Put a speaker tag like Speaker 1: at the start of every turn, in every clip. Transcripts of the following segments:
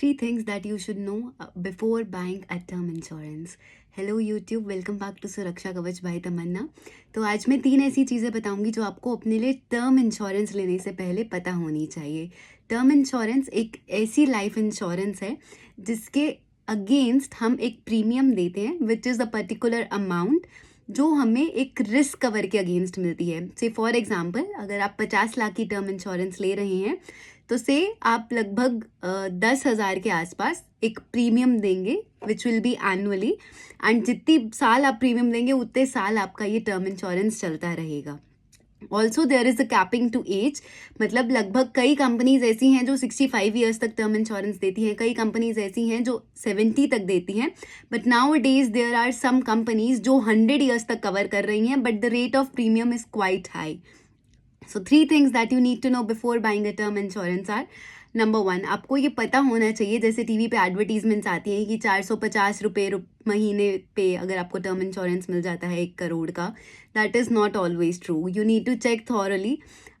Speaker 1: 3 things that you should know before buying a term insurance. Hello YouTube, welcome back to Suraksha Kavach bye तमन्ना। तो आज मैं 3 ऐसी चीज़ें बताऊंगी जो आपको अपने लिए टर्म इंश्योरेंस लेने से पहले पता होनी चाहिए। टर्म इंश्योरेंस एक ऐसी लाइफ इंश्योरेंस है जिसके अगेंस्ट हम एक प्रीमियम देते हैं which is a particular amount जो हमें एक रिस्क कवर के अगेंस्ट मिलती है। से फॉर एग्जांपल, अगर आप 50 लाख की टर्म इंश्योरेंस ले रहे हैं तो से आप लगभग 10,000 के आसपास एक प्रीमियम देंगे which will be annually, and जितनी साल आप प्रीमियम देंगे उतने साल आपका ये टर्म इंश्योरेंस चलता रहेगा। Also there is a capping to age, मतलब लगभग कई कंपनीज ऐसी हैं जो 65 ईयर्स तक टर्म इंश्योरेंस देती हैं, कई कंपनीज ऐसी हैं जो 70 तक देती हैं, but nowadays there are some companies जो 100 ईयर्स तक कवर कर रही हैं, but the rate of premium is quite high. So 3 things that you need to know before buying a term insurance are: number 1, आपको ये पता होना चाहिए, जैसे टीवी पे एडवर्टीजमेंट्स आती हैं कि 450 रुपये महीने पे अगर आपको टर्म इंश्योरेंस मिल जाता है 1 करोड़ का, that is not always true. You need to check thoroughly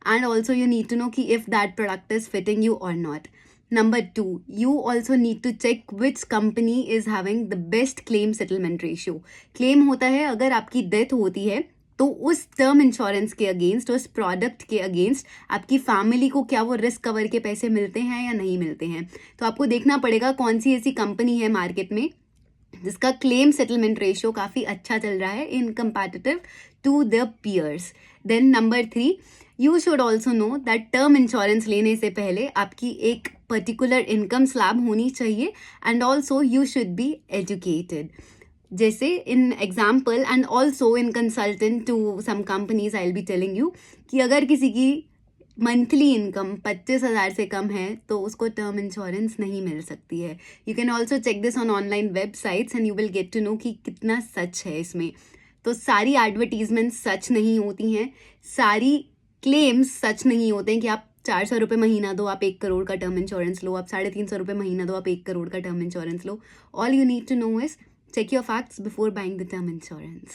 Speaker 1: and also you need to know कि if that product is fitting you और not. Number 2, you also need to check which company is having the best claim settlement ratio. Claim होता है अगर आपकी death होती है तो उस टर्म इंश्योरेंस के अगेंस्ट, उस प्रोडक्ट के अगेंस्ट आपकी फैमिली को क्या वो रिस्क कवर के पैसे मिलते हैं या नहीं मिलते हैं। तो आपको देखना पड़ेगा कौन सी ऐसी कंपनी है मार्केट में जिसका क्लेम सेटलमेंट रेशियो काफ़ी अच्छा चल रहा है in comparative to the peers. Then number 3, you should also know that term insurance लेने से पहले आपकी एक पर्टिकुलर इनकम स्लैब होनी चाहिए, and also you should be educated. जैसे in example and also in consultant to some companies I will be telling you कि अगर किसी की मंथली इनकम 25,000 से कम है तो उसको टर्म इंश्योरेंस नहीं मिल सकती है। You can also check this on online websites and you will get to know कि कितना सच है इसमें। तो सारी एडवर्टीजमेंट सच नहीं होती हैं, सारी क्लेम्स सच नहीं होते हैं कि आप 400 रुपये महीना दो आप 1 करोड़ का टर्म इंश्योरेंस लो, आप 350 रुपये महीना दो आप 1 करोड़ का टर्म इंश्योरेंस लो। All you need to know is check your facts before buying the term insurance.